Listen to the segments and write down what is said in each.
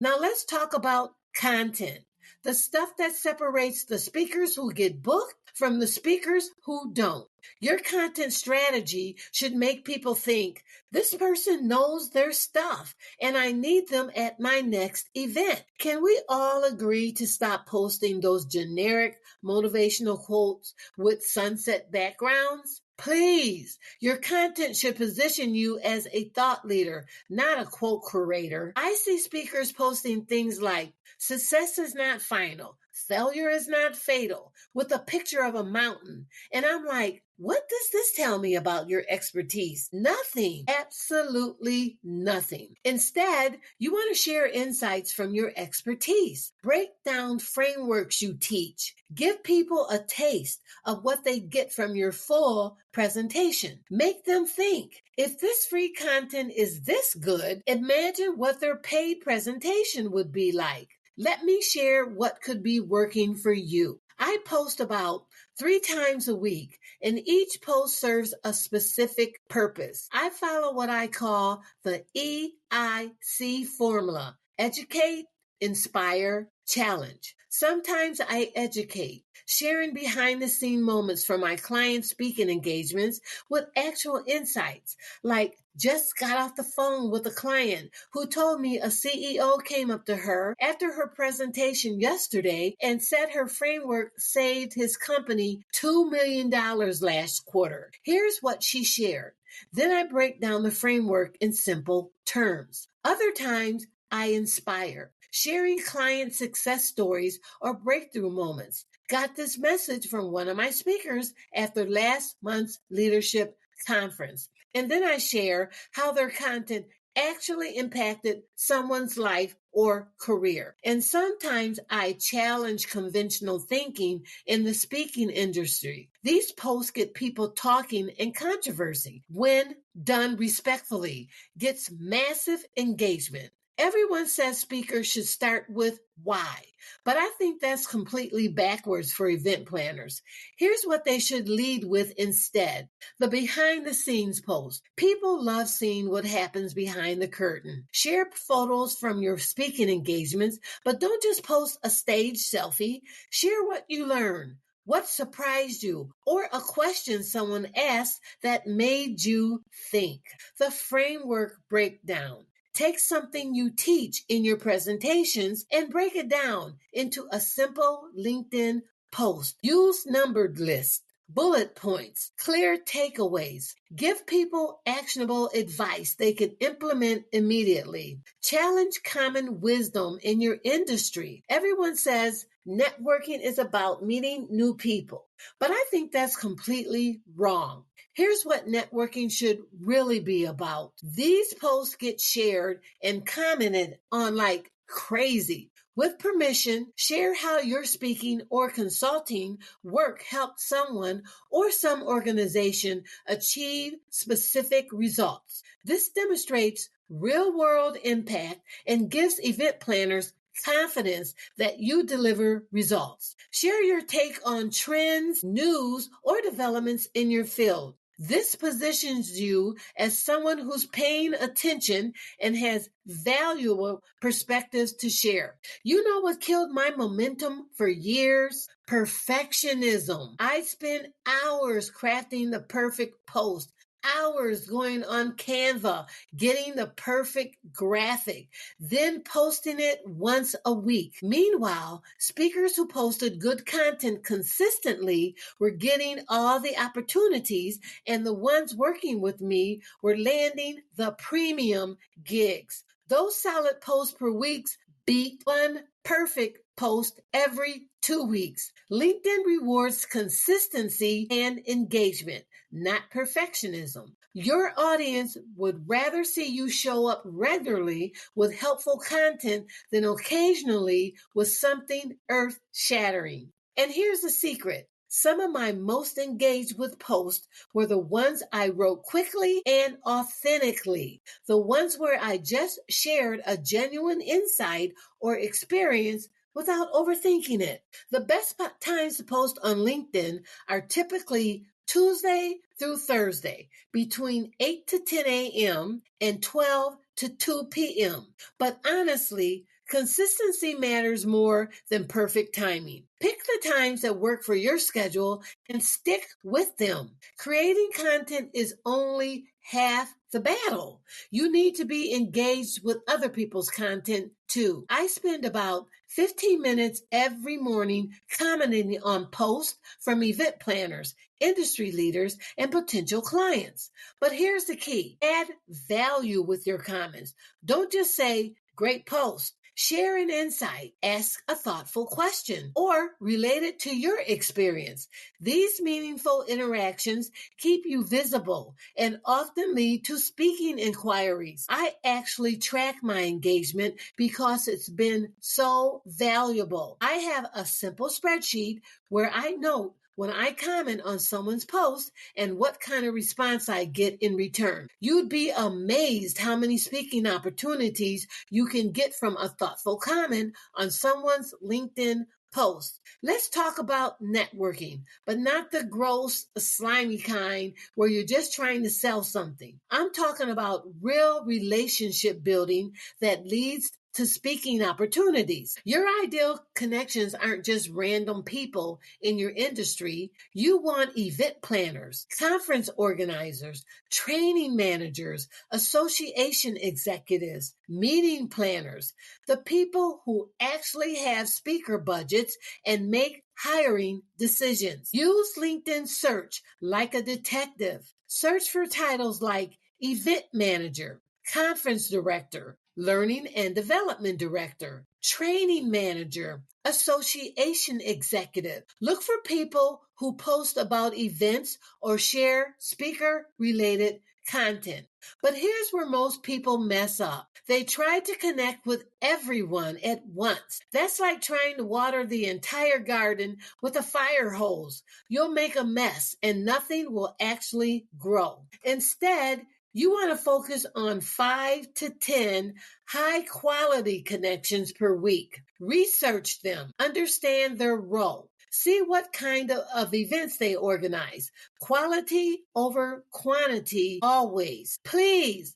Now let's talk about content, the stuff that separates the speakers who get booked from the speakers who don't. Your content strategy should make people think, this person knows their stuff and I need them at my next event. Can we all agree to stop posting those generic motivational quotes with sunset backgrounds? Please, your content should position you as a thought leader, not a quote curator. I see speakers posting things like, success is not final, failure is not fatal, with a picture of a mountain. And I'm like, what does this tell me about your expertise? Nothing. Absolutely nothing. Instead, you want to share insights from your expertise. Break down frameworks you teach. Give people a taste of what they get from your full presentation. Make them think, if this free content is this good, imagine what their paid presentation would be like. Let me share what could be working for you. I post about 3 times a week, and each post serves a specific purpose. I follow what I call the EIC formula: educate, inspire, challenge. Sometimes I educate, sharing behind the scene moments from my client speaking engagements with actual insights, like just got off the phone with a client who told me a CEO came up to her after her presentation yesterday and said her framework saved his company $2 million last quarter. Here's what she shared. Then I break down the framework in simple terms. Other times, I inspire, sharing client success stories or breakthrough moments. Got this message from one of my speakers after last month's leadership conference. And then I share how their content actually impacted someone's life or career. And sometimes I challenge conventional thinking in the speaking industry. These posts get people talking and controversy, when done respectfully, gets massive engagement. Everyone says speakers should start with why, but I think that's completely backwards for event planners. Here's what they should lead with instead: the behind the scenes post. People love seeing what happens behind the curtain. Share photos from your speaking engagements, but don't just post a stage selfie. Share what you learned, what surprised you, or a question someone asked that made you think. The framework breakdown. Take something you teach in your presentations and break it down into a simple LinkedIn post. Use numbered lists, bullet points, clear takeaways. Give people actionable advice they can implement immediately. Challenge common wisdom in your industry. Everyone says networking is about meeting new people, but I think that's completely wrong. Here's what networking should really be about. These posts get shared and commented on like crazy. With permission, share how your speaking or consulting work helped someone or some organization achieve specific results. This demonstrates real-world impact and gives event planners confidence that you deliver results. Share your take on trends, news, or developments in your field. This positions you as someone who's paying attention and has valuable perspectives to share. You know what killed my momentum for years? Perfectionism. I spent hours crafting the perfect post, hours going on Canva, getting the perfect graphic, then posting it once a week. Meanwhile, speakers who posted good content consistently were getting all the opportunities, and the ones working with me were landing the premium gigs. Those solid posts per week beat one perfect post every 2 weeks. LinkedIn rewards consistency and engagement, not perfectionism. Your audience would rather see you show up regularly with helpful content than occasionally with something earth-shattering. And here's the secret. Some of my most engaged with posts were the ones I wrote quickly and authentically, the ones where I just shared a genuine insight or experience without overthinking it. The best times to post on LinkedIn are typically Tuesday through Thursday between 8 to 10 a.m. and 12 to 2 p.m. But honestly, Consistency matters more than perfect timing. Pick the times that work for your schedule and stick with them. Creating content is only half the battle. You need to be engaged with other people's content too. I spend about 15 minutes every morning commenting on posts from event planners, industry leaders, and potential clients. But here's the key: add value with your comments. Don't just say, "Great post." Share an insight, ask a thoughtful question, or relate it to your experience. These meaningful interactions keep you visible and often lead to speaking inquiries. I actually track my engagement because it's been so valuable. I have a simple spreadsheet where I note when I comment on someone's post and what kind of response I get in return. You'd be amazed how many speaking opportunities you can get from a thoughtful comment on someone's LinkedIn post. Let's talk about networking, but not the gross, slimy kind where you're just trying to sell something. I'm talking about real relationship building that leads to speaking opportunities. Your ideal connections aren't just random people in your industry. You want event planners, conference organizers, training managers, association executives, meeting planners, the people who actually have speaker budgets and make hiring decisions. Use LinkedIn search like a detective. Search for titles like event manager, conference director, learning and development director, training manager, association executive. Look for people who post about events or share speaker related content. But here's where most people mess up. They try to connect with everyone at once. That's like trying to water the entire garden with a fire hose. You'll make a mess and nothing will actually grow. Instead, you want to focus on 5 to 10 high quality connections per week. Research them, understand their role. See what kind of events they organize. Quality over quantity always. Please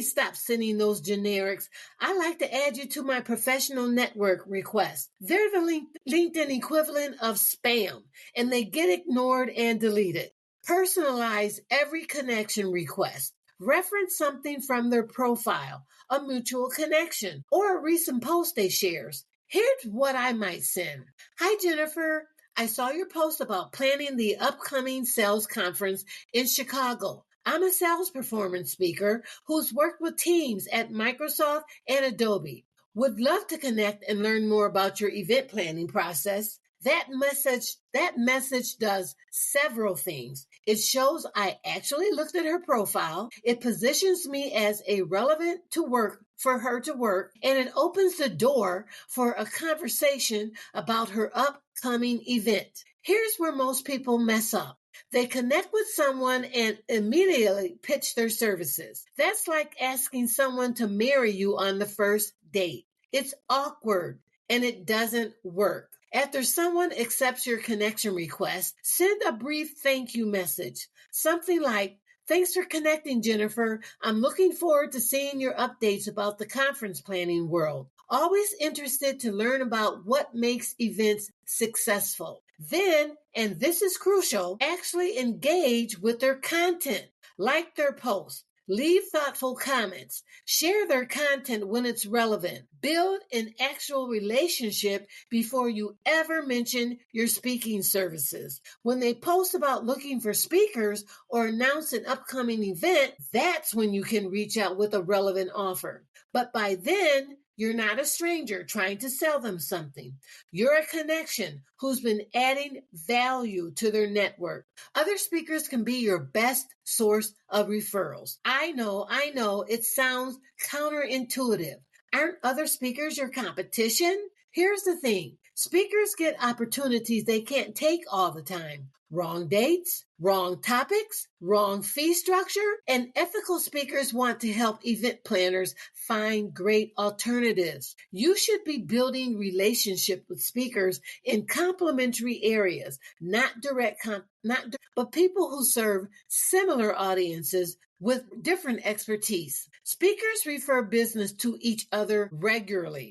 stop sending those generics. I like to add you to my professional network requests. They're the LinkedIn equivalent of spam, and they get ignored and deleted. Personalize every connection request. Reference something from their profile, a mutual connection, or a recent post they shares. Here's what I might send. Hi, Jennifer. I saw your post about planning the upcoming sales conference in Chicago. I'm a sales performance speaker who's worked with teams at Microsoft and Adobe. Would love to connect and learn more about your event planning process. That message does several things. It shows I actually looked at her profile. It positions me as a relevant to work for her to work, and it opens the door for a conversation about her upcoming event. Here's where most people mess up. They connect with someone and immediately pitch their services. That's like asking someone to marry you on the first date. It's awkward and it doesn't work. After someone accepts your connection request, send a brief thank you message. Something like, "Thanks for connecting, Jennifer. I'm looking forward to seeing your updates about the conference planning world. Always interested to learn about what makes events successful." Then, and this is crucial, actually engage with their content. Like their posts. Leave thoughtful comments. Share their content when it's relevant. Build an actual relationship before you ever mention your speaking services. When they post about looking for speakers or announce an upcoming event, that's when you can reach out with a relevant offer. But by then, you're not a stranger trying to sell them something. You're a connection who's been adding value to their network. Other speakers can be your best source of referrals. I know, it sounds counterintuitive. Aren't other speakers your competition? Here's the thing. Speakers get opportunities they can't take all the time. Wrong dates, wrong topics, wrong fee structure, and ethical speakers want to help event planners find great alternatives. You should be building relationship with speakers in complementary areas, but people who serve similar audiences with different expertise. Speakers refer business to each other regularly.